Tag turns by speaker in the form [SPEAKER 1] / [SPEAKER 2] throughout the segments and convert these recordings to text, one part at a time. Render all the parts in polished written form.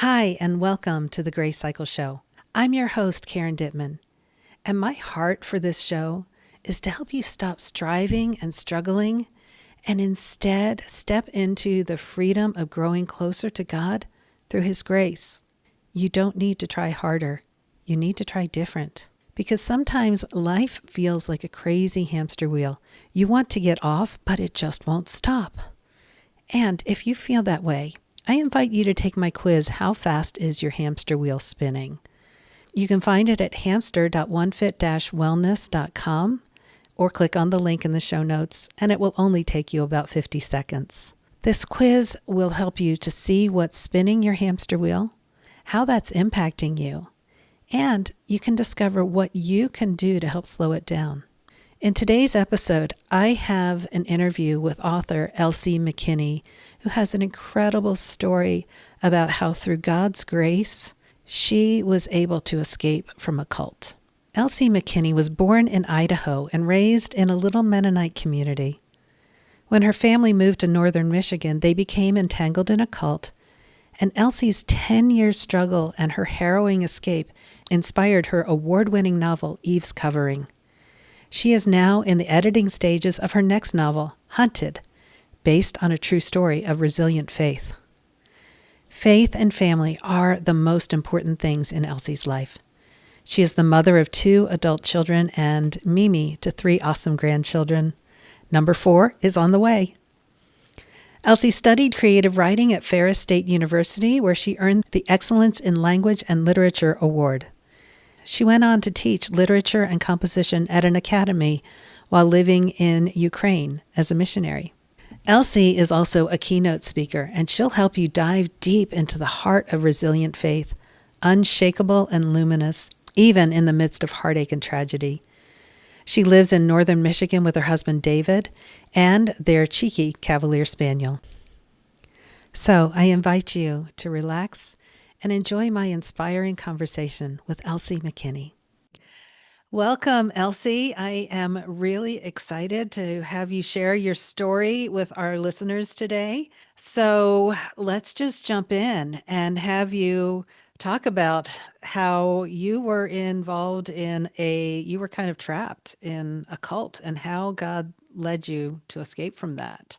[SPEAKER 1] Hi, and welcome to the Grace Cycle Show. I'm your host, Karen Dittman, and my heart for this show is to help you stop striving and struggling and instead step into the freedom of growing closer to God through His grace. You don't need to try harder. You need to try different. Because sometimes life feels like a crazy hamster wheel. You want to get off, but it just won't stop. And if you feel that way, I invite you to take my quiz, How Fast Is Your Hamster Wheel Spinning? You can find it at hamster.onefit-wellness.com or click on the link in the show notes, and it will only take you about 50 seconds. This quiz will help you to see what's spinning your hamster wheel, how that's impacting you, and you can discover what you can do to help slow it down. In today's episode, I have an interview with author Elsie McKenney, who has an incredible story about how through God's grace, she was able to escape from a cult. Elsie McKenney was born in Idaho and raised in a little Mennonite community. When her family moved to northern Michigan, they became entangled in a cult, and Elsie's 10-year struggle and her harrowing escape inspired her award-winning novel, Eve's Covering. She is now in the editing stages of her next novel, Hunted, based on a true story of resilient faith. Faith and family are the most important things in Elsie's life. She is the mother of 2 adult children and Mimi to 3 awesome grandchildren. Number 4 is on the way. Elsie studied creative writing at Ferris State University, where she earned the Excellence in Language and Literature Award. She went on to teach literature and composition at an academy while living in Ukraine as a missionary. Elsie is also a keynote speaker, and she'll help you dive deep into the heart of resilient faith, unshakable and luminous, even in the midst of heartache and tragedy. She lives in northern Michigan with her husband David and their cheeky Cavalier Spaniel. So I invite you to relax and enjoy my inspiring conversation with Elsie McKenney. Welcome, Elsie. I am really excited to have you share your story with our listeners today. So let's just jump in and have you talk about how you were involved you were kind of trapped in a cult and how God led you to escape from that.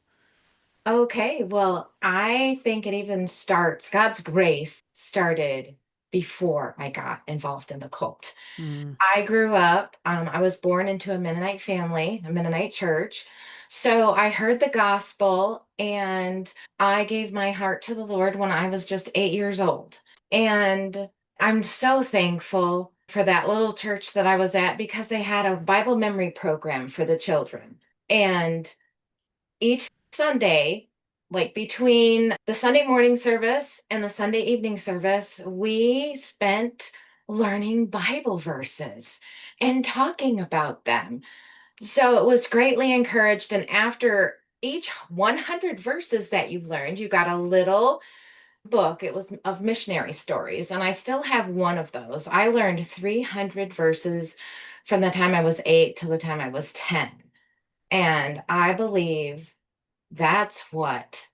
[SPEAKER 2] Okay, well, I think it even starts, God's grace started before I got involved in the cult.
[SPEAKER 1] Mm.
[SPEAKER 2] I grew up, I was born into a Mennonite family, a Mennonite church. So I heard the gospel and I gave my heart to the Lord when I was just 8 years old. And I'm so thankful for that little church that I was at because they had a Bible memory program for the children. And each Sunday, like between the Sunday morning service and the Sunday evening service, we spent learning Bible verses and talking about them. So it was greatly encouraged. And after each 100 verses that you learned, you got a little book. It was of missionary stories. And I still have one of those. I learned 300 verses from the time I was 8 till the time I was 10. And I believe that's what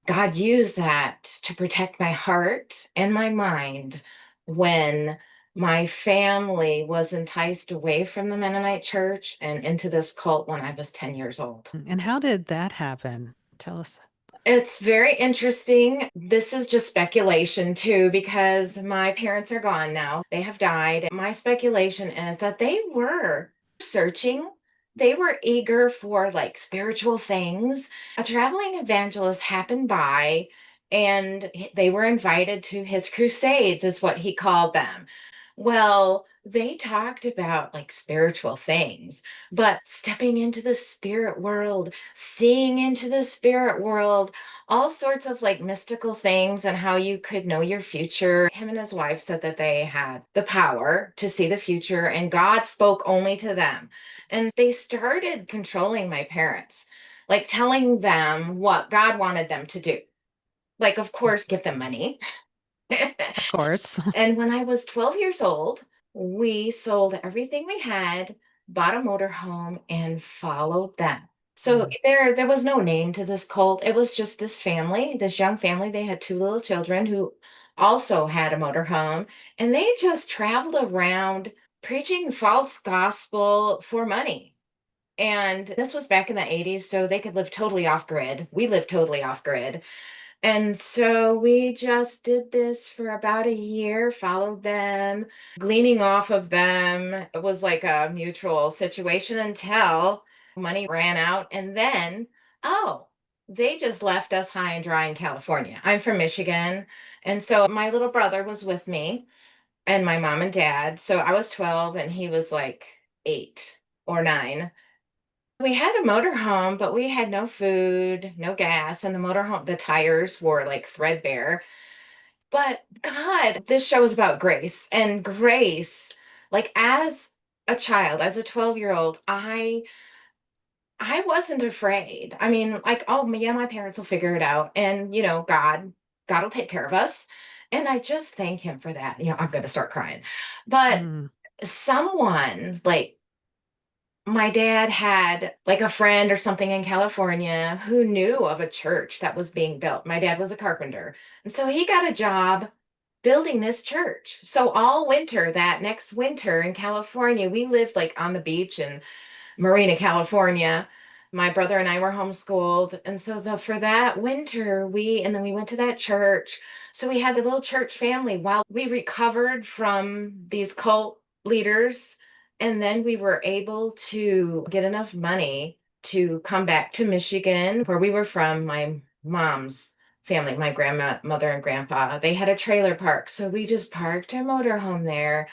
[SPEAKER 2] God used that to protect my heart and my mind when my family was enticed away from the Mennonite church and into this cult when I was 10 years old.
[SPEAKER 1] And how did that happen? Tell us.
[SPEAKER 2] It's very interesting. This is just speculation too, because my parents are gone now. They have died. My speculation is that they were searching. They were eager for like spiritual things. A traveling evangelist happened by and they were invited to his crusades, is what he called them. Well, they talked about like spiritual things, but stepping into the spirit world, seeing into the spirit world, all sorts of like mystical things and how you could know your future. Him and his wife said that they had the power to see the future and God spoke only to them. And they started controlling my parents, like telling them what God wanted them to do. Like, of course, give them money.
[SPEAKER 1] Of course.
[SPEAKER 2] And when I was 12 years old, we sold everything we had, bought a motorhome, and followed them. So there was no name to this cult. It was just this family, this young family. They had two little children who also had a motorhome, and they just traveled around preaching false gospel for money. And this was back in the 80s, so they could live totally off grid. We lived totally off grid. And so we just did this for about a year, followed them, gleaning off of them. It was like a mutual situation until money ran out. And then, oh, they just left us high and dry in California. I'm from Michigan. And so my little brother was with me and my mom and dad. So I was 12 and he was like 8 or 9. We had a motorhome, but we had no food, no gas, and the motorhome, the tires were like threadbare. But God, this show is about grace and grace. Like as a child, as a 12-year-old, I wasn't afraid. I mean, like, oh yeah, my parents will figure it out. And God will take care of us. And I just thank him for that. I'm gonna start crying. But
[SPEAKER 1] Mm.
[SPEAKER 2] someone like my dad had like a friend or something in California who knew of a church that was being built. My dad was a carpenter. And so he got a job building this church. So all winter, that next winter in California, we lived like on the beach and Marina, California. My brother and I were homeschooled. And so for that winter, and then we went to that church. So we had a little church family while we recovered from these cult leaders. And then we were able to get enough money to come back to Michigan, where we were from. My mom's family, my grandmother and grandpa, they had a trailer park. So we just parked our motorhome there,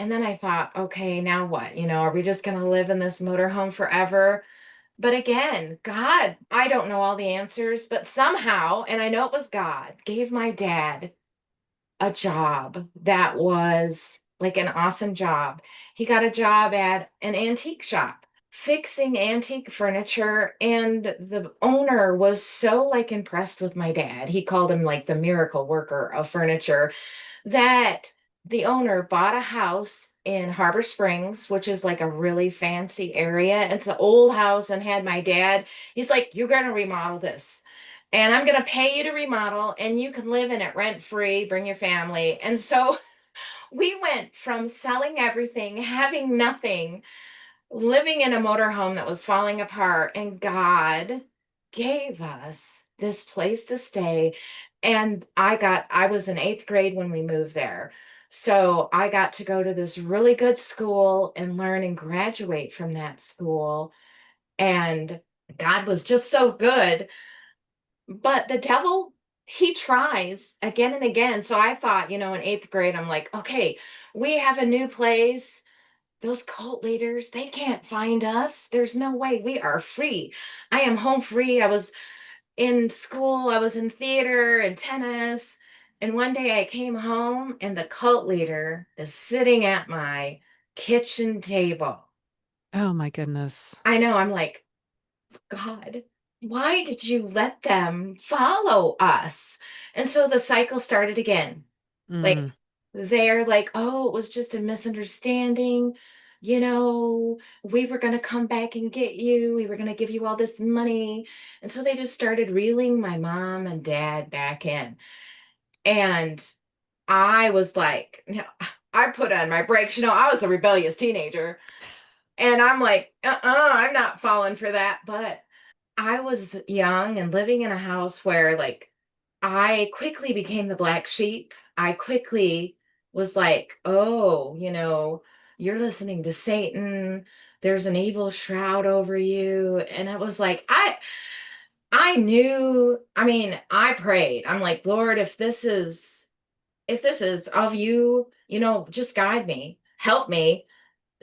[SPEAKER 2] and then I thought, okay, now what? Are we just going to live in this motorhome forever? But again, God, I don't know all the answers, but somehow, and I know it was God, gave my dad a job that was like an awesome job. He got a job at an antique shop fixing antique furniture, and the owner was so like impressed with my dad. He called him like the miracle worker of furniture, that the owner bought a house in Harbor Springs, which is like a really fancy area. It's an old house, and had my dad, he's like, you're going to remodel this. And I'm going to pay you to remodel, and you can live in it rent free, bring your family. And so we went from selling everything, having nothing, living in a motorhome that was falling apart, and God gave us this place to stay. And I was in 8th grade when we moved there. So I got to go to this really good school and learn and graduate from that school. And God was just so good. But the devil, he tries again and again. So I thought, in 8th grade, I'm like, okay, we have a new place. Those cult leaders, they can't find us. There's no way. We are free. I am home free. I was in school, I was in theater and tennis. And one day I came home and the cult leader is sitting at my kitchen table.
[SPEAKER 1] Oh my goodness.
[SPEAKER 2] I know, I'm like, God, why did you let them follow us? And so the cycle started again. Like
[SPEAKER 1] Mm.
[SPEAKER 2] they're like, oh, it was just a misunderstanding. We were going to come back and get you. We were going to give you all this money. And so they just started reeling my mom and dad back in. And I was like, I put on my brakes. I was a rebellious teenager. And I'm like, I'm not falling for that. But I was young and living in a house where, like, I quickly became the black sheep. I quickly was like, oh, you're listening to Satan. There's an evil shroud over you. And it was like, I knew, I mean, I prayed. I'm like, Lord, if this is of you, just guide me, help me.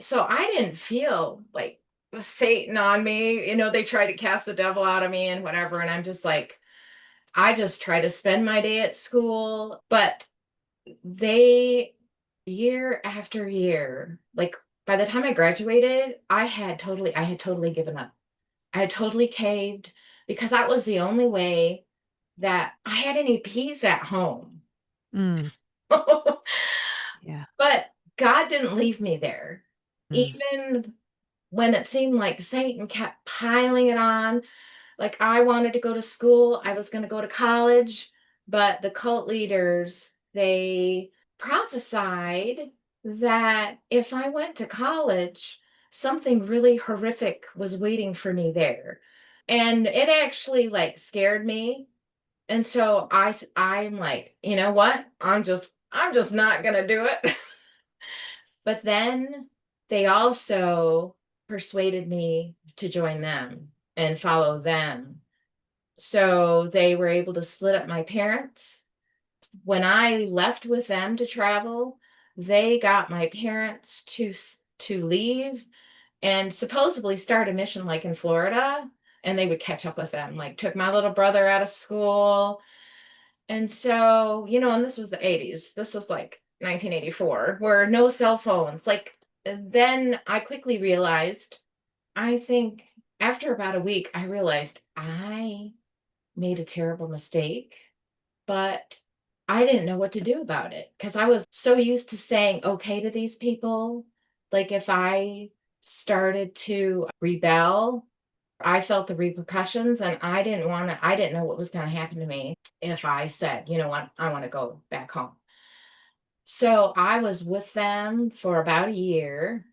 [SPEAKER 2] So I didn't feel like Satan on me. They try to cast the devil out of me and whatever. And I'm just like, I just try to spend my day at school. But they, year after year, like by the time I graduated, I had totally given up. I had totally caved because that was the only way that I had any peace at home.
[SPEAKER 1] Mm.
[SPEAKER 2] But
[SPEAKER 1] Yeah.
[SPEAKER 2] God didn't leave me there.
[SPEAKER 1] Mm.
[SPEAKER 2] Even when it seemed like Satan kept piling it on. Like I wanted to go to school, I was going to go to college, but the cult leaders, they prophesied that if I went to college, something really horrific was waiting for me there. And it actually like scared me. And so I'm like, you know what? I'm just not going to do it. But then they also persuaded me to join them and follow them. So they were able to split up my parents. When I left with them to travel, they got my parents to leave and supposedly start a mission like in Florida, and they would catch up with them. Like took my little brother out of school. And so, and this was the 80s. This was like 1984, where no cell phones. Like then I quickly realized, I think after about a week, I realized I made a terrible mistake, but I didn't know what to do about it because I was so used to saying okay to these people. Like if I started to rebel, I felt the repercussions and I didn't know what was going to happen to me if I said, you know what, I want to go back home. So I was with them for about a year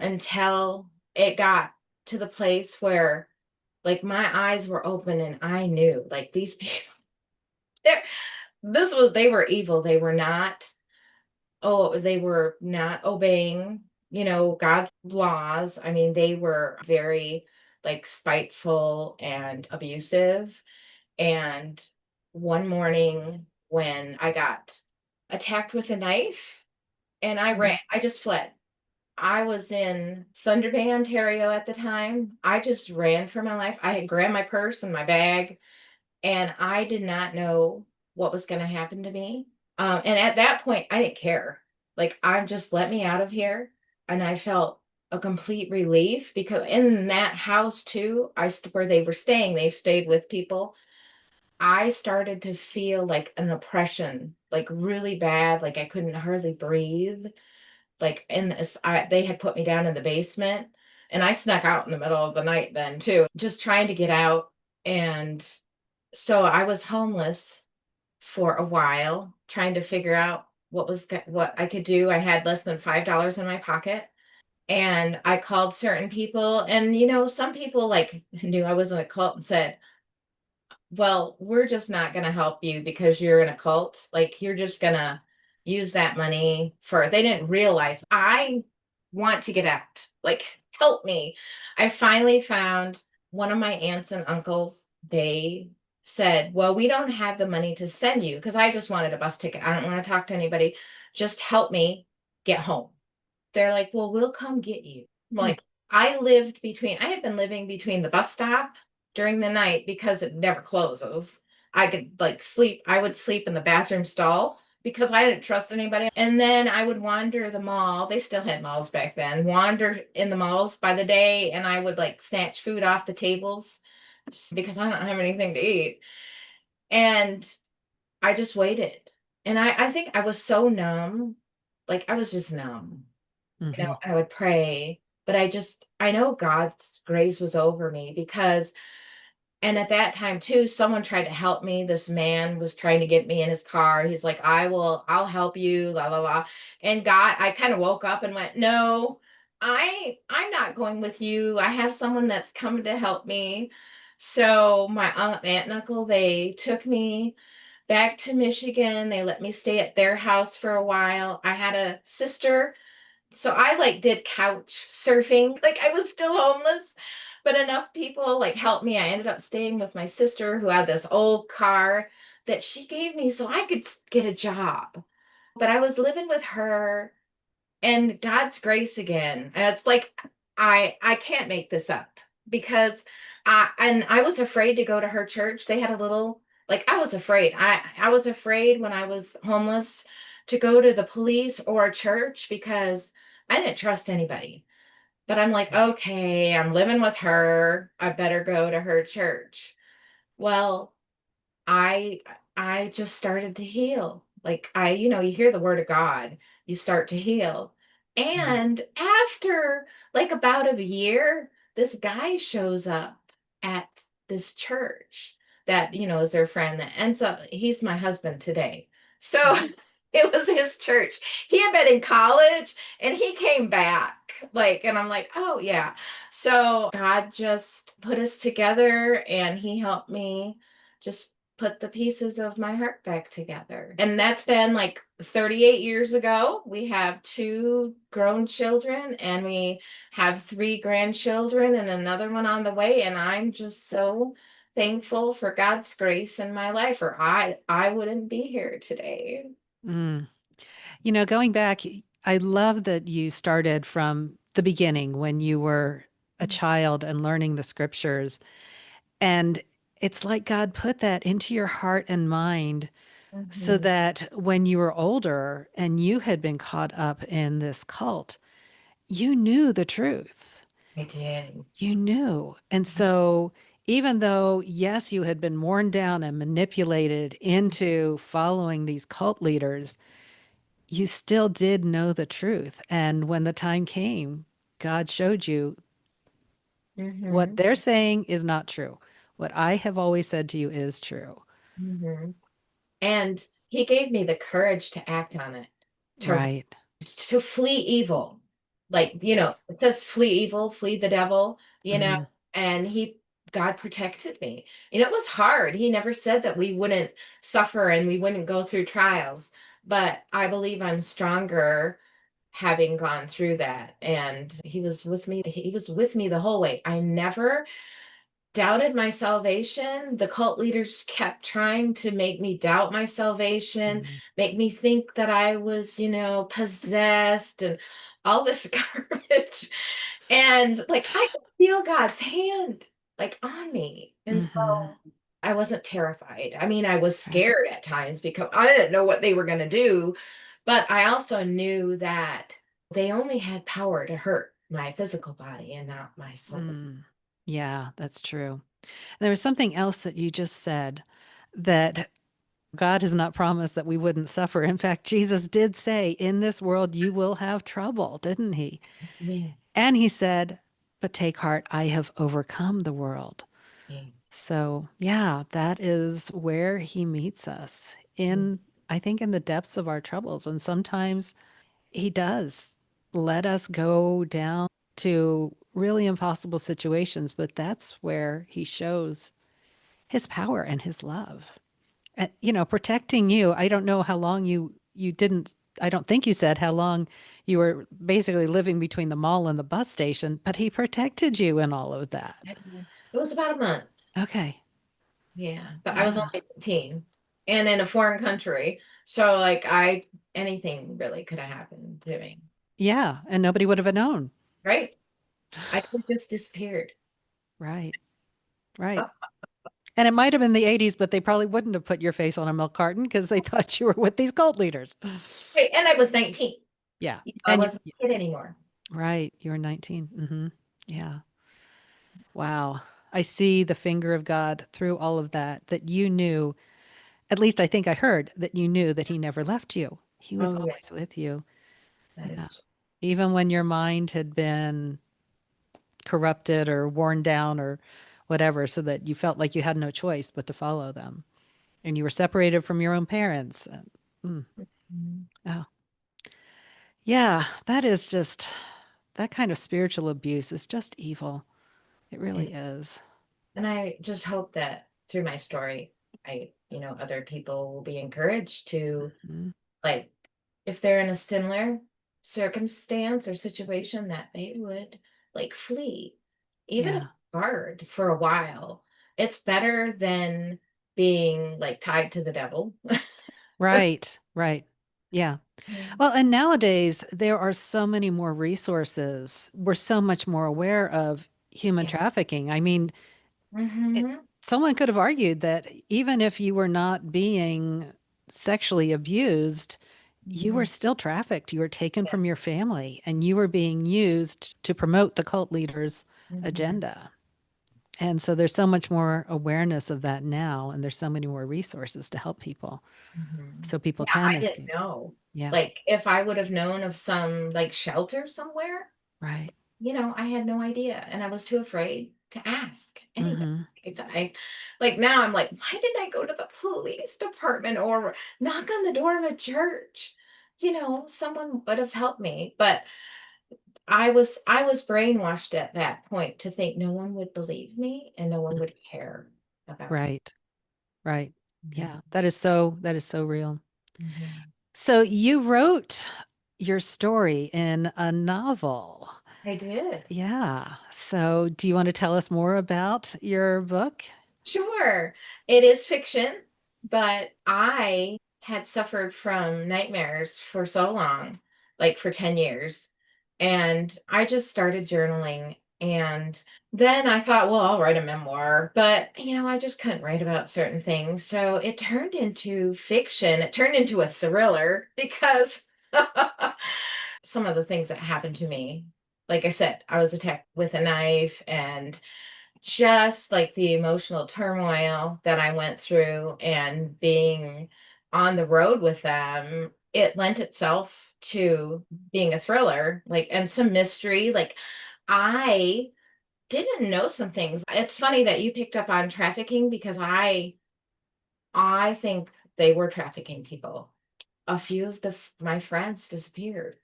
[SPEAKER 2] until it got to the place where like my eyes were open and I knew like these people, they're, they were evil. They were not obeying, God's laws. I mean, they were very like spiteful and abusive. And one morning when I got attacked with a knife and I ran,
[SPEAKER 1] Mhm.
[SPEAKER 2] I just fled. I was in Thunder Bay, Ontario at the time. I just ran for my life. I had grabbed my purse and my bag, and I did not know what was going to happen to me. And at that point, I didn't care. Like, I'm just let me out of here. And I felt a complete relief because in that house too, where they were staying, they stayed with people. I started to feel like an oppression, like really bad, like I couldn't hardly breathe. Like in this, they had put me down in the basement, and I snuck out in the middle of the night then too, just trying to get out. And so I was homeless for a while, trying to figure out what I could do. I had less than $5 in my pocket. And I called certain people, and some people like knew I was in a cult and said, well, we're just not going to help you because you're in a cult. Like, you're just going to use that money for, they didn't realize I want to get out. Like, help me. I finally found one of my aunts and uncles. They said, well, we don't have the money to send you because I just wanted a bus ticket. I don't want to talk to anybody. Just help me get home. They're like, well, we'll come get you. I'm
[SPEAKER 1] Mm.
[SPEAKER 2] like, I had been living between the bus stop during the night because it never closes. I could like sleep, I would sleep in the bathroom stall because I didn't trust anybody. And then I would wander the mall. They still had malls back then. Wander in the malls by the day and I would like snatch food off the tables because I don't have anything to eat. And I just waited. And I think I was so numb. Like I was just numb.
[SPEAKER 1] Mhm.
[SPEAKER 2] I would pray, but I know God's grace was over me because, and at that time too, someone tried to help me. This man was trying to get me in his car. He's like, I'll help you, la, la, la. And God, I kind of woke up and went, no, I'm not going with you. I have someone that's coming to help me. So my aunt and uncle, they took me back to Michigan. They let me stay at their house for a while. I had a sister, so I like did couch surfing. Like I was still homeless, but enough people like helped me. I ended up staying with my sister who had this old car that she gave me so I could get a job. But I was living with her and God's grace again. And it's like I can't make this up because I was afraid to go to her church. They had a little like I was afraid. I was afraid when I was homeless to go to the police or a church because I didn't trust anybody. But I'm like, okay, I'm living with her. I better go to her church. Well, I I just started to heal. Like you hear the word of God, you start to heal.
[SPEAKER 1] Mm.
[SPEAKER 2] And after like about a year, this guy shows up at this church that, is their friend that ends up, he's my husband today. So
[SPEAKER 1] Mm.
[SPEAKER 2] it was his church. He had been in college and he came back. Like, and I'm like, oh yeah. So God just put us together and he helped me just put the pieces of my heart back together. And that's been like 38 years ago. We have two grown children and we have three grandchildren and another one on the way. And I'm just so thankful for God's grace in my life, or I wouldn't be here today.
[SPEAKER 1] Mm. Going back, I love that you started from the beginning when you were a child and learning the scriptures. And it's like God put that into your heart and mind so
[SPEAKER 2] Mhm.
[SPEAKER 1] that when you were older and you had been caught up in this cult, you knew the truth.
[SPEAKER 2] I did.
[SPEAKER 1] You knew. And so, even though, yes, you had been worn down and manipulated into following these cult leaders, you still did know the truth. And when the time came, God showed you what
[SPEAKER 2] Hmm.
[SPEAKER 1] they're saying is not true. What I have always said to you is true.
[SPEAKER 2] Hmm. And he gave me the courage to act on it, to
[SPEAKER 1] Right.
[SPEAKER 2] to flee evil. Like, it says flee evil, flee the devil,
[SPEAKER 1] Hmm.
[SPEAKER 2] and God protected me. And it was hard. He never said that we wouldn't suffer and we wouldn't go through trials, but I believe I'm stronger having gone through that. And he was with me. He was with me the whole way. I never doubted my salvation. The cult leaders kept trying to make me doubt my salvation,
[SPEAKER 1] Hmm.
[SPEAKER 2] make me think that I was, possessed and all this garbage. And like I could feel God's hand like on me. And
[SPEAKER 1] Hmm.
[SPEAKER 2] so I wasn't terrified. I mean, I was
[SPEAKER 1] Right.
[SPEAKER 2] scared at times because I didn't know what they were going to do, but I also knew that they only had power to hurt my physical body and not my soul.
[SPEAKER 1] Mm. Yeah, that's true. And there was something else that you just said that God has not promised that we wouldn't suffer. In fact, Jesus did say, in this world, you will have trouble, didn't he?
[SPEAKER 2] Yes.
[SPEAKER 1] And he said, but take heart, I have overcome the world.
[SPEAKER 2] Yeah.
[SPEAKER 1] So, yeah, that is where he meets us in, I think, in the depths of our troubles. And sometimes he does let us go down to really impossible situations, but that's where he shows his power and his love. And, protecting you. I don't know how long you didn't. I don't think you said how long you were basically living between the mall and the bus station, but he protected you in all of that.
[SPEAKER 2] It was about a month.
[SPEAKER 1] Okay.
[SPEAKER 2] Yeah. But I was
[SPEAKER 1] Yeah.
[SPEAKER 2] only 18 and in a foreign country. So like anything really could have happened to me.
[SPEAKER 1] Yeah. And nobody would have known.
[SPEAKER 2] Right? I could have just disappeared.
[SPEAKER 1] Right. Right. And it might have been the 80s, but they probably wouldn't have put your face on a milk carton because they thought you were with these cult leaders.
[SPEAKER 2] Right. And I was 19.
[SPEAKER 1] Yeah.
[SPEAKER 2] I
[SPEAKER 1] And
[SPEAKER 2] wasn't a kid anymore.
[SPEAKER 1] right. You were 19. Yeah. Wow. I see the finger of God through all of that, that you knew, at least I think I heard that you knew that he never left you. He was
[SPEAKER 2] Oh yeah,
[SPEAKER 1] always with you.
[SPEAKER 2] that
[SPEAKER 1] Yeah.
[SPEAKER 2] is true.
[SPEAKER 1] Even when your mind had been corrupted or worn down or whatever, so that you felt like you had no choice but to follow them. And you were separated from your own parents. Mm,
[SPEAKER 2] Mhm.
[SPEAKER 1] oh, yeah, that is just, that kind of spiritual abuse is just evil. It really
[SPEAKER 2] And
[SPEAKER 1] is.
[SPEAKER 2] and I just hope that through my story, other people will be encouraged to
[SPEAKER 1] Mhm.
[SPEAKER 2] like if they're in a similar circumstance or situation that they would like flee, even if
[SPEAKER 1] Yeah.
[SPEAKER 2] it's hard for a while. It's better than being like tied to the devil.
[SPEAKER 1] Right. Right. Yeah. Well, and nowadays there are so many more resources. We're so much more aware of human
[SPEAKER 2] Yeah.
[SPEAKER 1] trafficking. I mean, it,
[SPEAKER 2] Hmm.
[SPEAKER 1] someone could have argued that even if you were not being sexually abused, you were
[SPEAKER 2] Hmm.
[SPEAKER 1] still trafficked. You were taken from
[SPEAKER 2] Yes.
[SPEAKER 1] your family and you were being used to promote the cult leaders'
[SPEAKER 2] Hmm.
[SPEAKER 1] agenda. And so there's so much more awareness of that now, and there's so many more resources to help people
[SPEAKER 2] Mhm.
[SPEAKER 1] so people
[SPEAKER 2] Yeah,
[SPEAKER 1] can
[SPEAKER 2] I didn't
[SPEAKER 1] escape.
[SPEAKER 2] know.
[SPEAKER 1] Yeah,
[SPEAKER 2] Like, if I would have known of some, like, shelter somewhere,
[SPEAKER 1] right.
[SPEAKER 2] I had no idea, and I was too afraid to ask anybody.
[SPEAKER 1] Mm-hmm.
[SPEAKER 2] I said, like, now I'm like, "Why didn't I go to the police department or knock on the door of a church?" Someone would have helped me, but I was brainwashed at that point to think no one would believe me and no one would care about me.
[SPEAKER 1] Right, right.
[SPEAKER 2] Mhm,
[SPEAKER 1] Yeah, that is so real.
[SPEAKER 2] mhm.
[SPEAKER 1] So you wrote your story in a novel.
[SPEAKER 2] I did.
[SPEAKER 1] Yeah. So do you want to tell us more about your book?
[SPEAKER 2] Sure. It is fiction, but I had suffered from nightmares for so long, like for 10 years. And I just started journaling. And then I thought, well, I'll write a memoir. But, I just couldn't write about certain things. So it turned into fiction. It turned into a thriller because some of the things that happened to me. Like I said, I was attacked with a knife and just like the emotional turmoil that I went through and being on the road with them, it lent itself to being a thriller, like, and some mystery. Like, I didn't know some things. It's funny that you picked up on trafficking because I think they were trafficking people. A few of my friends disappeared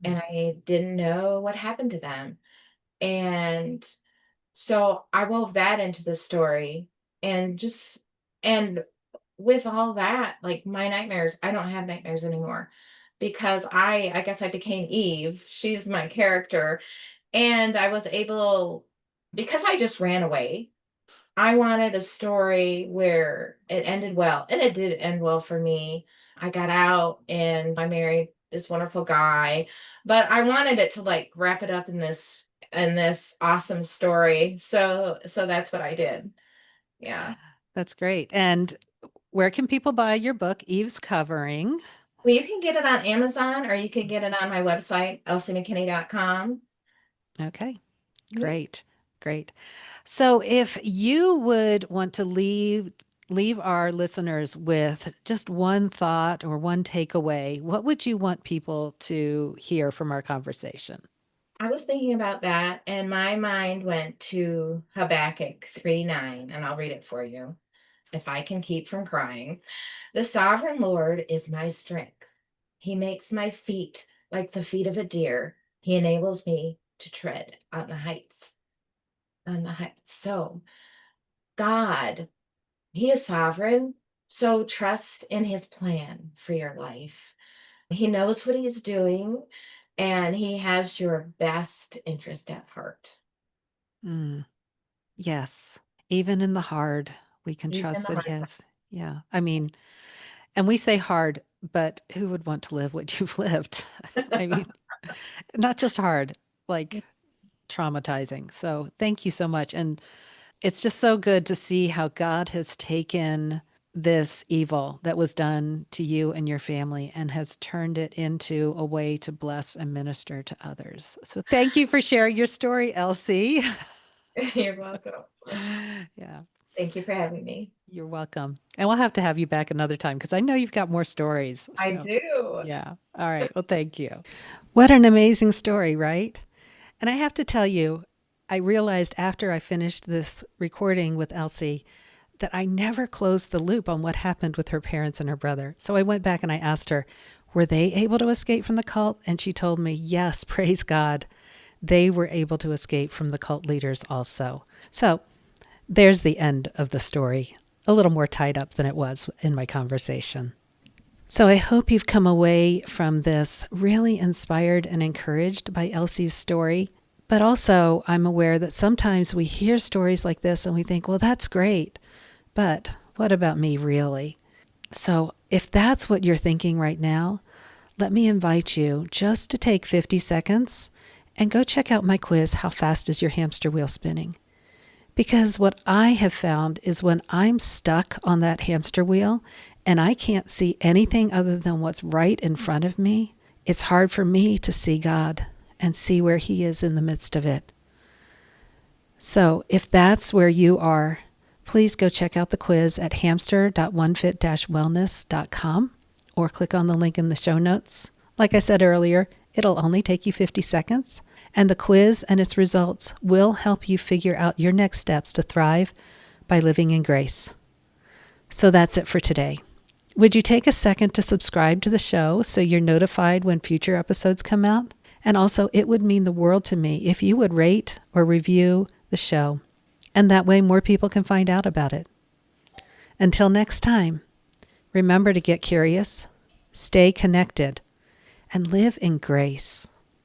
[SPEAKER 2] and I didn't know what happened to them. And so I wove that into the story and and with all that, like my nightmares, I don't have nightmares anymore because I guess I became Eve. She's my character. And I was able, because I just ran away, I wanted a story where it ended well. And it did end well for me. I got out and I married this wonderful guy, but I wanted it to like wrap it up in this awesome story. So that's what I did. Yeah.
[SPEAKER 1] That's great. And where can people buy your book, Eve's Covering?
[SPEAKER 2] Well, you can get it on Amazon or you can get it on my website, elsiemckinney.com.
[SPEAKER 1] Okay,
[SPEAKER 2] Yeah.
[SPEAKER 1] great. Great. So if you would want to leave our listeners with just one thought or one takeaway, what would you want people to hear from our conversation?
[SPEAKER 2] I was thinking about that and my mind went to Habakkuk 3:9, and I'll read it for you if I can keep from crying. The sovereign Lord is my strength. He makes my feet like the feet of a deer. He enables me to tread on the heights. On the heights. So, God, He is sovereign. So, trust in His plan for your life. He knows what He's doing, and He has your best interest at heart.
[SPEAKER 1] Mm, yes. Even in the hard, we can
[SPEAKER 2] Even in
[SPEAKER 1] trust
[SPEAKER 2] the
[SPEAKER 1] that he
[SPEAKER 2] hard
[SPEAKER 1] has. Yeah. I mean, and we say hard, but who would want to live what you've lived? I mean, not just hard, like
[SPEAKER 2] times.
[SPEAKER 1] traumatizing. So thank you so much. And it's just so good to see how God has taken this evil that was done to you and your family and has turned it into a way to bless and minister to others. So thank you for sharing your story, Elsie.
[SPEAKER 2] You're welcome.
[SPEAKER 1] Yeah,
[SPEAKER 2] Thank you for having me.
[SPEAKER 1] you're welcome. And we'll have to have you back another time because I know you've got more stories.
[SPEAKER 2] I
[SPEAKER 1] So,
[SPEAKER 2] do.
[SPEAKER 1] yeah. All right. Well, thank you. What an amazing story, right? And I have to tell you, I realized after I finished this recording with Elsie that I never closed the loop on what happened with her parents and her brother. So I went back and I asked her, were they able to escape from the cult? And she told me, yes, praise God. They were able to escape from the cult leaders also. So there's the end of the story, a little more tied up than it was in my conversation. So I hope you've come away from this really inspired and encouraged by Elsie's story. But also, I'm aware that sometimes we hear stories like this and we think, well, that's great. But what about me, really? So, if that's what you're thinking right now, let me invite you just to take 50 seconds and go check out my quiz, How Fast is Your Hamster Wheel Spinning? Because what I have found is when I'm stuck on that hamster wheel and I can't see anything other than what's right in front of me, it's hard for me to see God and see where He is in the midst of it. So if that's where you are, please go check out the quiz at hamster.onefit-wellness.com or click on the link in the show notes. Like I said earlier, it'll only take you 50 seconds, and the quiz and its results will help you figure out your next steps to thrive by living in grace. So that's it for today. Would you take a second to subscribe to the show so you're notified when future episodes come out? And also, it would mean the world to me if you would rate or review the show, and that way more people can find out about it. Until next time, remember to get curious, stay connected, and live in grace.